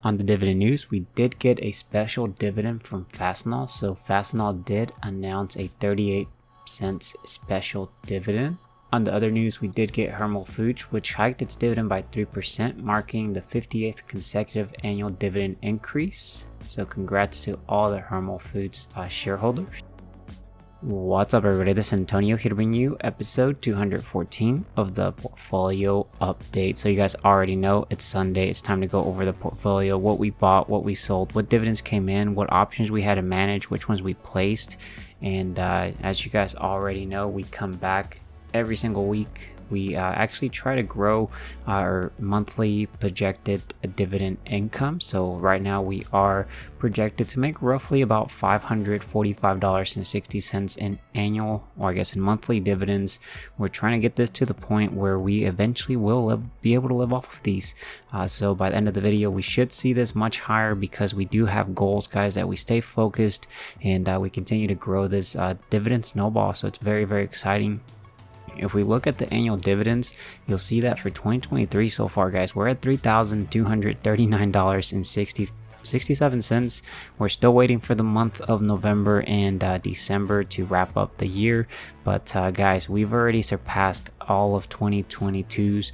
On the dividend news, we did get a special dividend from Fastenal. So Fastenal did announce a 38-cent special dividend. On the other news, we did get Hermal Foods, which hiked its dividend by 3%, marking the 58th consecutive annual dividend increase. So congrats to all the Hermal Foods shareholders. What's up, everybody? This is Antonio here to bring you episode 214 of the portfolio update. So you guys already know it's Sunday. It's time to go over the portfolio, what we bought, what we sold, what dividends came in, what options we had to manage, which ones we placed. And as you guys already know, we come back every single week. We actually try to grow our monthly projected dividend income. So right now we are projected to make roughly about $545.60 in annual, or I guess in monthly dividends. We're trying to get this to the point where we eventually will be able to live off of these. So by the end of the video, we should see this much higher because we do have goals, guys, that we stay focused and we continue to grow this dividend snowball. So it's very, very exciting. If we look at the annual dividends, you'll see that for 2023 so far, guys, we're at $3,239.67. We're still waiting for the month of November and December to wrap up the year. But guys, we've already surpassed all of 2022's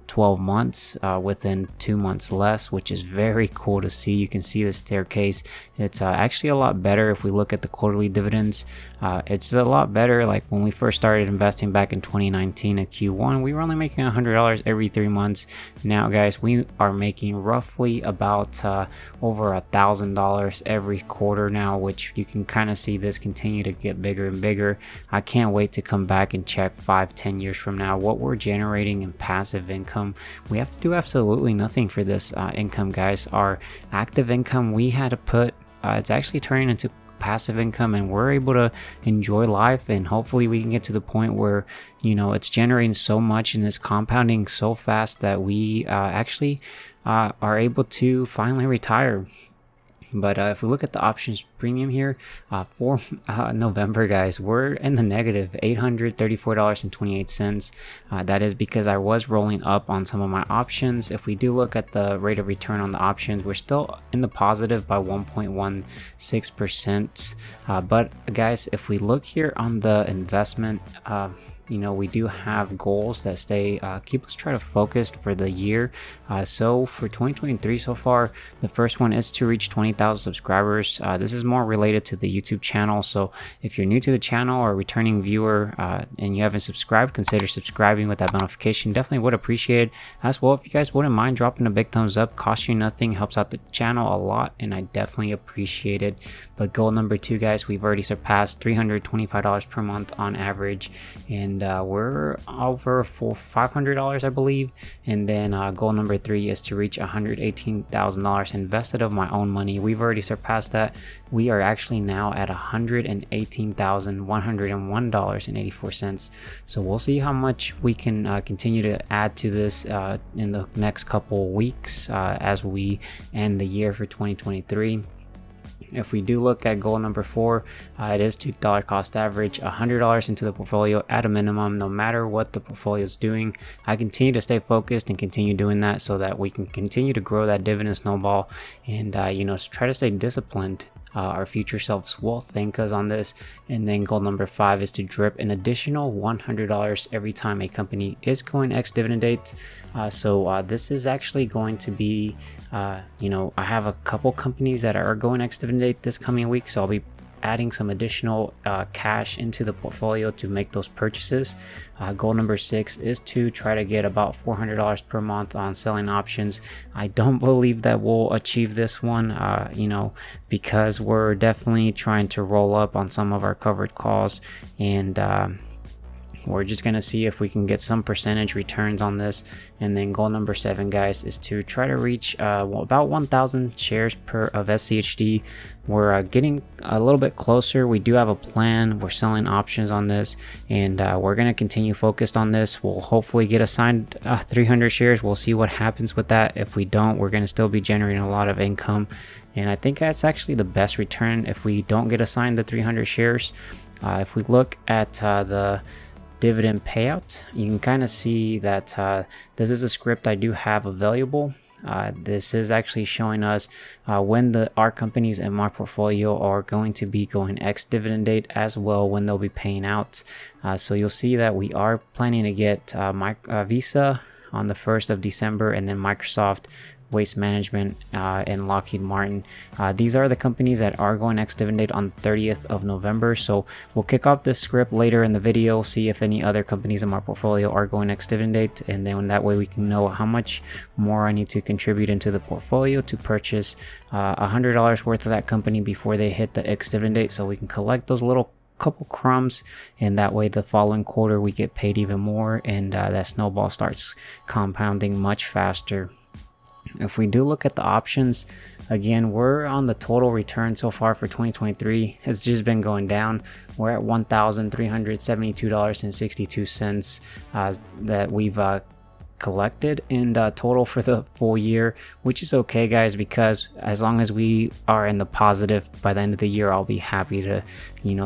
12 months within 2 months less, which is very cool to see. You can see the staircase. It's actually a lot better if we look at the quarterly dividends. It's a lot better. Like when we first started investing back in 2019 at Q1, we were only making $100 every 3 months. Now, guys, we are making roughly about over $1,000 every quarter now, which you can kind of see this continue to get bigger and bigger. I can't wait to come back and check 5-10 years from now what we're generating in passive income. We have to do absolutely nothing for this income, guys. Our active income we had to put, it's actually turning into passive income, and we're able to enjoy life, and hopefully we can get to the point where, you know, it's generating so much and it's compounding so fast that we actually are able to finally retire. But if we look at the options premium here for November, guys, we're in the negative $834.28. That is because I was rolling up on some of my options. If we do look at the rate of return on the options, we're still in the positive by 1.16%. But guys, if we look here on the investment, you know, we do have goals that keep us try to focused for the year. So for 2023 so far, the first one is to reach 20,000 subscribers. This is more related to the YouTube channel. So if you're new to the channel or a returning viewer and you haven't subscribed, consider subscribing with that notification. Definitely would appreciate it. As well, if you guys wouldn't mind dropping a big thumbs up, costs you nothing, helps out the channel a lot, and I definitely appreciate it. But goal number 2, guys, we've already surpassed $325 per month on average, and we're over for $500, I believe. And then goal number 3 is to reach $118,000 invested of my own money. We've already surpassed that. We are actually now at $118,101.84. So we'll see how much we can continue to add to this in the next couple weeks as we end the year for 2023. If we do look at goal number 4, it is $2 cost average, $100 into the portfolio at a minimum, no matter what the portfolio is doing. I continue to stay focused and continue doing that so that we can continue to grow that dividend snowball and, you know, try to stay disciplined. Our future selves will thank us on this. And then goal number 5 is to drip an additional $100 every time a company is going ex-dividend date. So this is actually going to be, you know, I have a couple companies that are going ex-dividend date this coming week, so I'll be adding some additional cash into the portfolio to make those purchases. Goal number 6 is to try to get about $400 per month on selling options. I don't believe that we'll achieve this one, you know, because we're definitely trying to roll up on some of our covered calls, and we're just going to see if we can get some percentage returns on this. And then goal number 7, guys, is to try to reach about 1,000 shares of SCHD. We're getting a little bit closer. We do have a plan. We're selling options on this, and we're going to continue focused on this. We'll hopefully get assigned 300 shares. We'll see what happens with that. If we don't, we're going to still be generating a lot of income. And I think that's actually the best return if we don't get assigned the 300 shares. If we look at the dividend payout, you can kind of see that this is a script I do have available. This is actually showing us when our companies in my portfolio are going to be going ex-dividend date, as well when they'll be paying out. So you'll see that we are planning to get Visa on the 1st of December, and then Microsoft, Waste Management, and Lockheed Martin. These are the companies that are going ex-dividend date on 30th of November. So we'll kick off this script later in the video, see if any other companies in my portfolio are going ex-dividend date, and then that way we can know how much more I need to contribute into the portfolio to purchase $100 worth of that company before they hit the ex-dividend date, so we can collect those little couple crumbs, and that way the following quarter we get paid even more, and that snowball starts compounding much faster. If we do look at the options, again, we're on the total return so far for 2023. It's just been going down. We're at $1,372.62 that we've collected in total for the full year, which is okay, guys, because as long as we are in the positive by the end of the year, I'll be happy to,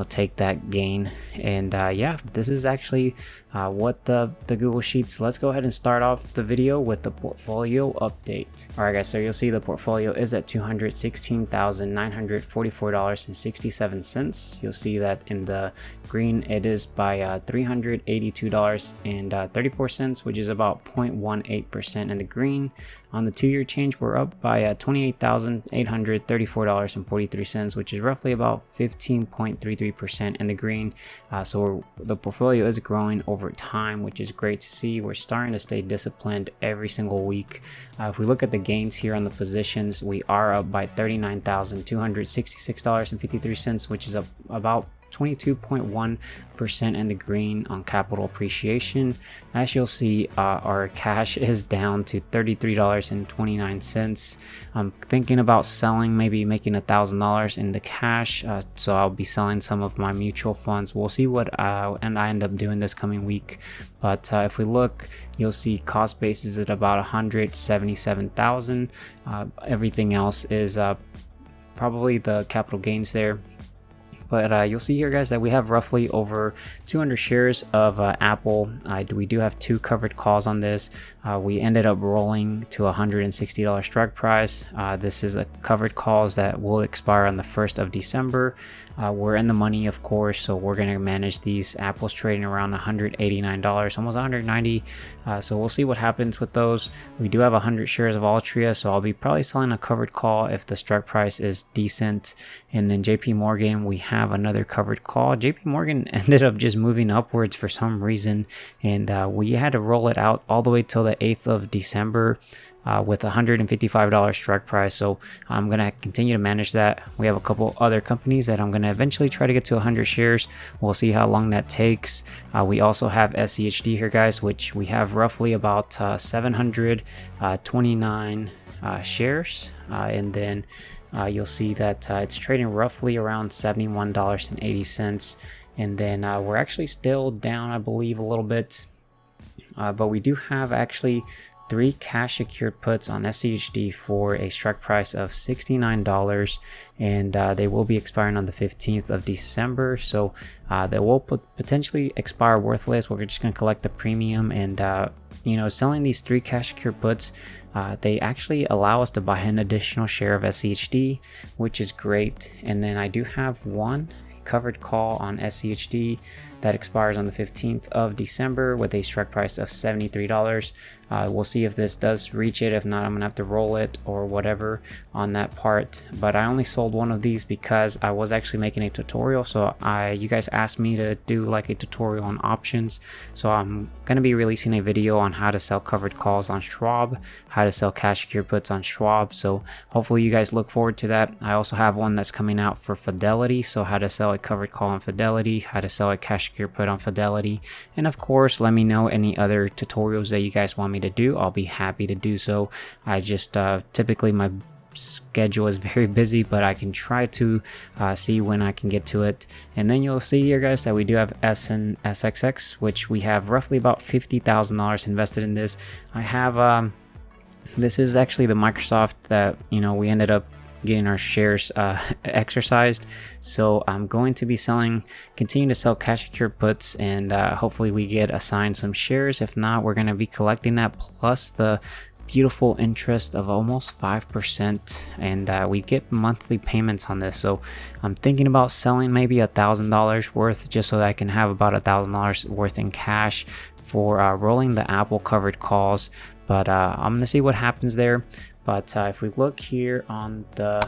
take that gain. And yeah, this is actually what the Google Sheets. Let's go ahead and start off the video with the portfolio update. All right, guys, so you'll see the portfolio is at $216,944.67. You'll see that in the green it is by $382.34, which is about 0.18% in the green. On the 2-year change, we're up by $28,834.43, which is roughly about 15.33% in the green. So the portfolio is growing over time, which is great to see. We're starting to stay disciplined every single week. If we look at the gains here on the positions, we are up by $39,266.53, which is up about 22.1% in the green on capital appreciation. As you'll see, our cash is down to $33.29. I'm thinking about selling, maybe making $1,000 in the cash, so I'll be selling some of my mutual funds. We'll see what and I end up doing this coming week. But if we look, you'll see cost basis at about $177,000. Everything else is probably the capital gains there. But you'll see here, guys, that we have roughly over 200 shares of Apple. We do have 2 covered calls on this. We ended up rolling to $160 strike price. This is a covered calls that will expire on the 1st of December. We're in the money, of course, so we're going to manage these. Apple's trading around $189, almost $190. So we'll see what happens with those. We do have 100 shares of Altria, so I'll be probably selling a covered call if the strike price is decent. And then JP Morgan, we have another covered call. JP Morgan ended up just moving upwards for some reason, and we had to roll it out all the way till the 8th of December. With $155 strike price. So I'm going to continue to manage that. We have a couple other companies that I'm going to eventually try to get to 100 shares. We'll see how long that takes. We also have SCHD here, guys, which we have roughly about 729 shares. And then you'll see that it's trading roughly around $71.80. And then we're actually still down, I believe, a little bit. But we do have actually 3 cash secured puts on SCHD for a strike price of $69, and they will be expiring on the 15th of December. So they will potentially expire worthless. We're just going to collect the premium, and selling these 3 cash secured puts, they actually allow us to buy an additional share of SCHD, which is great. And then I do have 1 covered call on SCHD that expires on the 15th of December with a strike price of $73. We'll see if this does reach it. If not, I'm gonna have to roll it or whatever on that part. But I only sold 1 of these because I was actually making a tutorial. So you guys asked me to do like a tutorial on options. So I'm gonna be releasing a video on how to sell covered calls on Schwab, how to sell cash secured puts on Schwab. So hopefully you guys look forward to that. I also have one that's coming out for Fidelity. So how to sell a covered call on Fidelity, how to sell a cash secured put on Fidelity. And of course, let me know any other tutorials that you guys want me to do. I'll be happy to do so. I just typically my schedule is very busy, but I can try to see when I can get to it. And then you'll see here, guys, that we do have SXX, which we have roughly about $50,000 invested in this. I have this is actually the Microsoft that we ended up getting our shares exercised. So I'm going to be continue to sell cash secured puts, and hopefully we get assigned some shares. If not, we're going to be collecting that plus the beautiful interest of almost 5%, and we get monthly payments on this. So I'm thinking about selling maybe $1,000 worth, just so that I can have about $1,000 worth in cash for rolling the Apple covered calls. But I'm gonna see what happens there. But if we look here on the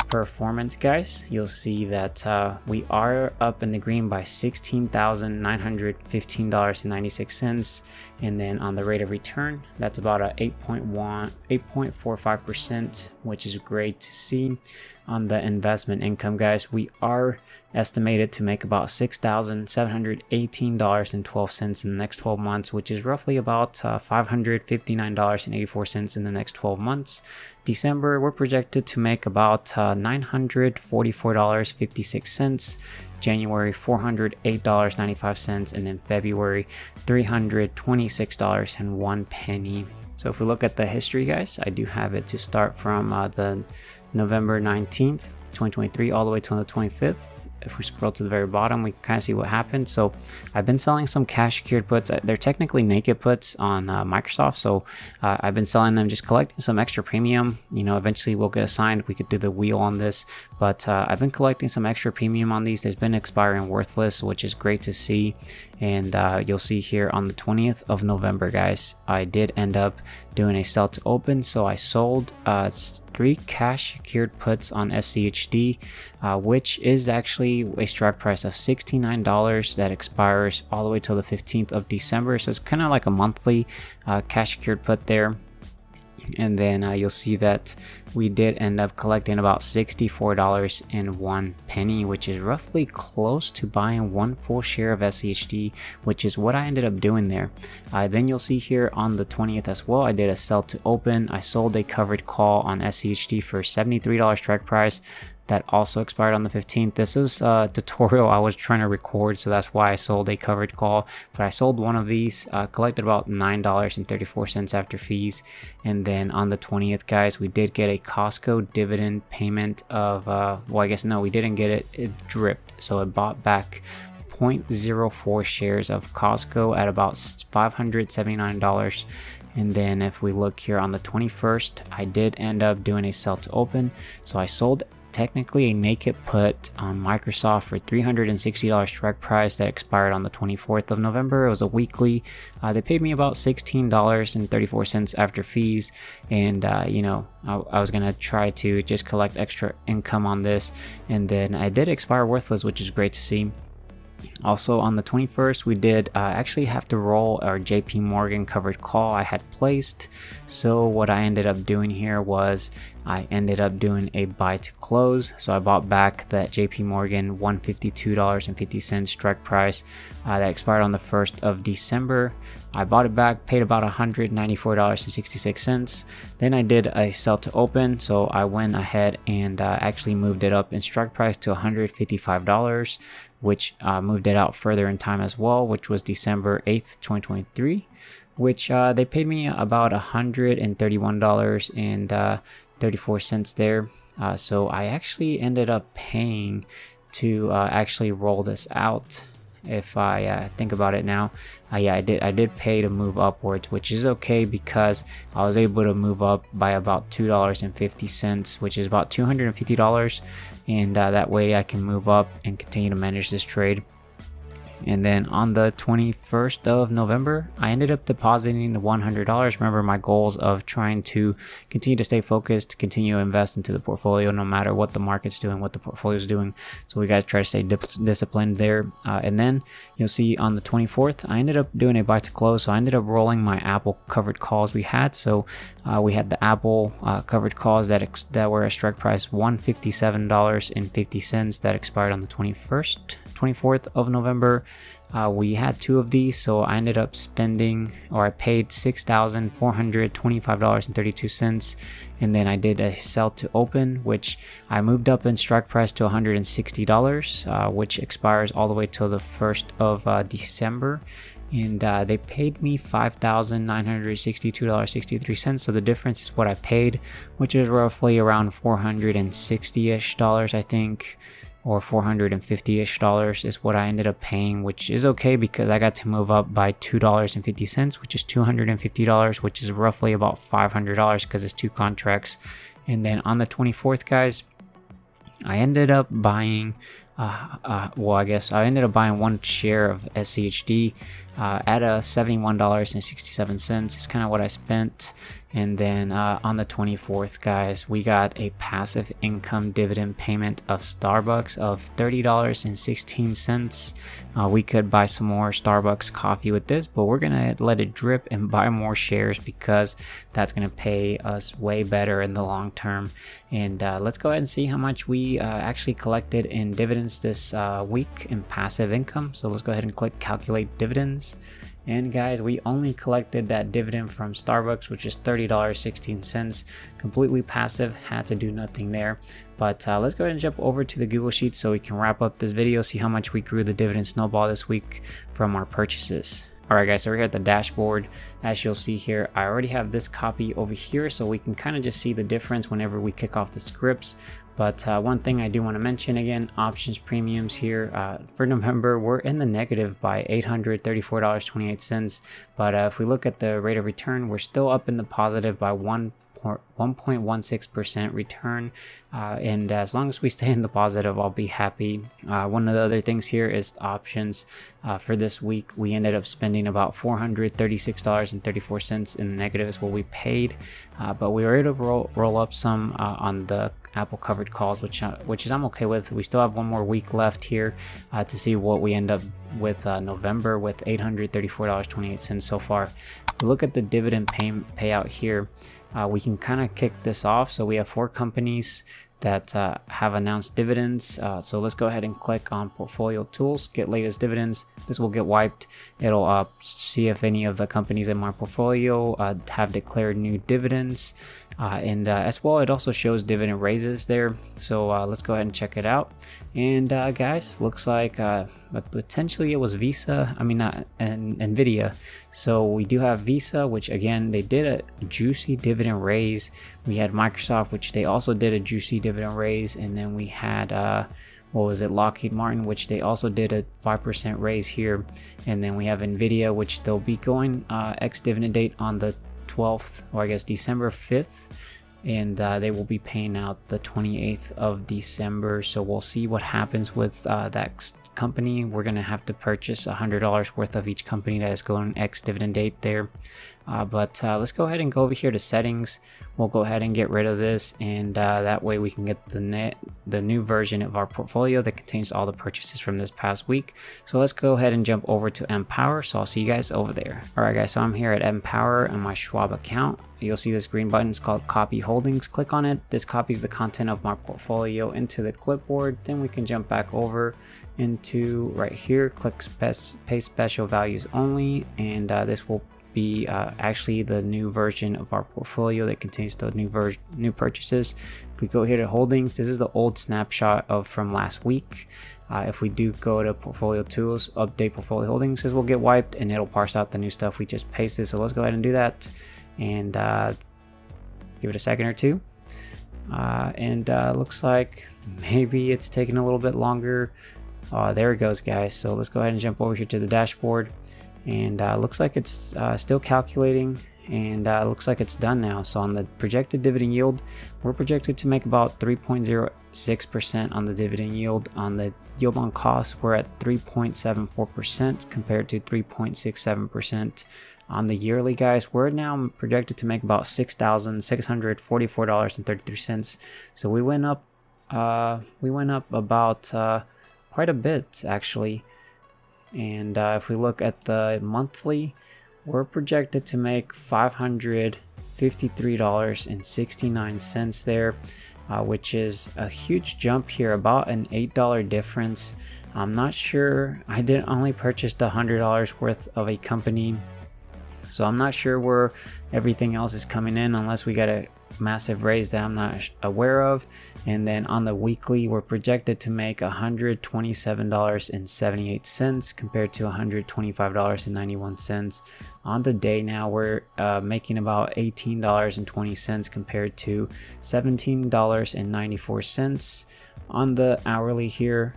performance, guys, you'll see that we are up in the green by $16,915.96, and then on the rate of return, that's about a 8.45%, which is great to see. On the investment income, guys, we are estimated to make about $6,718.12 in the next 12 months, which is roughly about $559.84 in the next 12 months. December, we're projected to make about $944.56. January, $408.95, and then February, $326.01. So if we look at the history, guys, I do have it to start from the November 19th, 2023, all the way to the 25th. If we scroll to the very bottom, we can kind of see what happened. So I've been selling some cash secured puts. They're technically naked puts on Microsoft. So I've been selling them, just collecting some extra premium. You know, eventually we'll get assigned. We could do the wheel on this, but I've been collecting some extra premium on these. There's been expiring worthless, which is great to see. And you'll see here on the 20th of November, guys, I did end up doing a sell to open. So I sold 3 cash secured puts on SCHD, which is actually a strike price of $69 that expires all the way till the 15th of December. So it's kind of like a monthly cash secured put there. And then you'll see that we did end up collecting about $64.01, which is roughly close to buying 1 full share of SCHD, which is what I ended up doing there. Then you'll see here on the 20th as well, I did a sell to open. I sold a covered call on SCHD for $73 strike price. That also expired on the 15th. This is a tutorial I was trying to record, so that's why I sold a covered call. But I sold one of these, collected about $9.34 after fees. And then on the 20th, guys, we did get a Costco dividend payment of, well, I guess no, we didn't get it. It dripped. So it bought back 0.04 shares of Costco at about $579. And then if we look here on the 21st, I did end up doing a sell to open. So I sold technically a naked put on Microsoft for $360 strike price that expired on the 24th of November. It was a weekly. They paid me about $16.34 after fees, and you know, I was gonna try to just collect extra income on this, and then I did expire worthless, which is great to see. Also on the 21st, we did actually have to roll our JP Morgan covered call I had placed. So what I ended up doing here was I ended up doing a buy to close. So I bought back that JP Morgan $152.50 strike price that expired on the 1st of December. I bought it back, paid about $194.66. Then I did a sell to open. So I went ahead and actually moved it up in strike price to $155, which moved it out further in time as well, which was December 8th, 2023, which they paid me about $131.34 there. So I actually ended up paying to actually roll this out. If I think about it now, yeah, I did pay to move upwards, which is okay because I was able to move up by about $2.50, which is about $250, and that way I can move up and continue to manage this trade. And then on the 21st of November, I ended up depositing the $100. Remember my goals of trying to continue to stay focused, continue to invest into the portfolio no matter what the market's doing, what the portfolio is doing. So we got to try to stay disciplined there. And then you'll see on the 24th, I ended up doing a buy to close. So I ended up rolling my Apple covered calls we had. So we had the Apple covered calls that were a strike price $157.50 that expired on the 24th of November. We had 2 of these, so I ended up spending, or I paid $6,425.32, and then I did a sell to open, which I moved up in strike price to $160, which expires all the way till the 1st of December. And they paid me $5,962.63. So the difference is what I paid, which is roughly around $460-ish, I think. or $450-ish is what I ended up paying, which is okay because I got to move up by $2.50, which is $250, which is roughly about $500 because it's 2 contracts. And then on the 24th, guys, I ended up buying I guess I ended up buying 1 share of SCHD at $71.67. It's kind of what I spent. And then on the 24th, guys, we got a passive income dividend payment of Starbucks of $30.16. We could buy some more Starbucks coffee with this, but we're gonna let it drip and buy more shares because that's gonna pay us way better in the long term. And let's go ahead and see how much we actually collected in dividends this week in passive income. So let's go ahead and click calculate dividends. And guys, we only collected that dividend from Starbucks, which is $30.16, completely passive, had to do nothing there. But let's go ahead and jump over to the Google Sheet so we can wrap up this video, see how much we grew the dividend snowball this week from our purchases. Alright guys, so we're here at the dashboard. As you'll see here, I already have this copy over here, so we can kind of just see the difference whenever we kick off the scripts. But one thing I do want to mention again, options premiums here for November, we're in the negative by $834.28. But if we look at the rate of return, we're still up in the positive by 1.16% return. And as long as we stay in the positive, I'll be happy. One of the other things here is options. For this week, we ended up spending about $436.34 in the negative is what we paid. But we were able to roll up some on the Apple covered calls, which is I'm okay with. We still have 1 more week left here to see what we end up with November with $834.28 so far. If we look at the dividend payout here, we can kind of kick this off. So we have 4 companies that have announced dividends. So let's go ahead and click on portfolio tools, get latest dividends. This will get wiped. It'll see if any of the companies in my portfolio have declared new dividends. And as well, it also shows dividend raises there. So let's go ahead and check it out. And guys, looks like potentially it was Nvidia. So we do have Visa, which again, they did a juicy dividend raise. We had Microsoft, which they also did a juicy dividend raise. And then we had Lockheed Martin, which they also did a 5% raise here. And then we have Nvidia, which they'll be going ex-dividend date on the 12th, or I guess December 5th, and they will be paying out the 28th of December. So we'll see what happens with that company. We're gonna have to purchase $100 worth of each company that is going ex-dividend date there. But let's go ahead and go over here to settings. We'll go ahead and get rid of this, and that way we can get the new version of our portfolio that contains all the purchases from this past week. So let's go ahead and jump over to Empower. So I'll see you guys over there. Alright guys, so I'm here at Empower on my Schwab account. You'll see this green button. It's called Copy Holdings. Click on it. This copies the content of my portfolio into the clipboard. Then we can jump back over into right here, click Pay Special Values Only, and this will be actually the new version of our portfolio that contains the new purchases. If we go here to holdings, this is the old snapshot from last week. If we do go to portfolio tools, update portfolio holdings, this will get wiped and it'll parse out the new stuff we just pasted. So let's go ahead and do that and give it a second or two. Looks like maybe it's taking a little bit longer. There it goes, guys. So let's go ahead and jump over here to the dashboard. And looks like it's still calculating, and looks like it's done now. So on the projected dividend yield, we're projected to make about 3.06% on the dividend yield. On the yield on cost, we're at 3.74% compared to 3.67%. On the yearly, guys, we're now projected to make about $6,644.33. So we went up about quite a bit actually. And if we look at the monthly, we're projected to make $553.69 there, which is a huge jump here, about an $8 difference. I'm not sure, I did only purchase the $100 worth of a company, so I'm not sure where everything else is coming in unless we got a massive raise that I'm not aware of. And then on the weekly, we're projected to make $127.78 compared to $125.91. On the day now, we're making about $18.20 compared to $17.94. On the hourly here,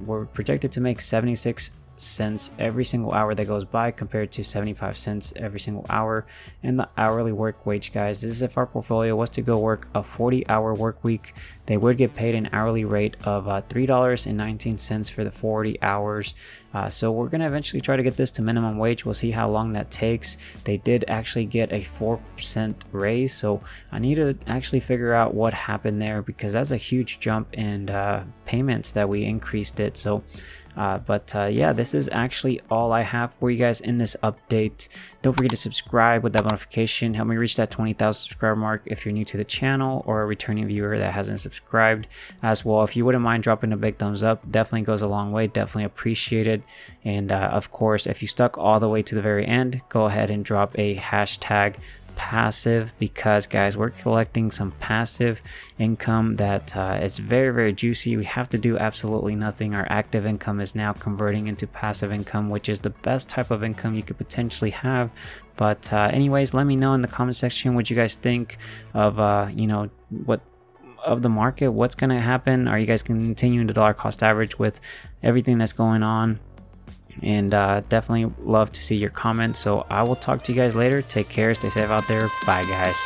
we're projected to make 76 cents every single hour that goes by compared to 75 cents every single hour. And the hourly work wage, guys, this is if our portfolio was to go work a 40-hour work week, they would get paid an hourly rate of $3.19 for the 40 hours. So we're going to eventually try to get this to minimum wage. We'll see how long that takes. They did actually get a 4% raise, so I need to actually figure out what happened there, because that's a huge jump in payments that we increased it. So yeah, this is actually all I have for you guys in this update. Don't forget to subscribe with that notification. Help me reach that 20,000 subscriber mark if you're new to the channel or a returning viewer that hasn't subscribed as well. If you wouldn't mind dropping a big thumbs up, definitely goes a long way, definitely appreciated. And of course, if you stuck all the way to the very end, go ahead and drop a hashtag passive, because guys, we're collecting some passive income that is very juicy. We have to do absolutely nothing. Our active income is now converting into passive income, which is the best type of income you could potentially have. But anyways, let me know in the comment section what you guys think of what of the market, what's going to happen. Are you guys continuing to dollar cost average with everything that's going on? And definitely love to see your comments. So I will talk to you guys later. Take care, stay safe out there. Bye guys.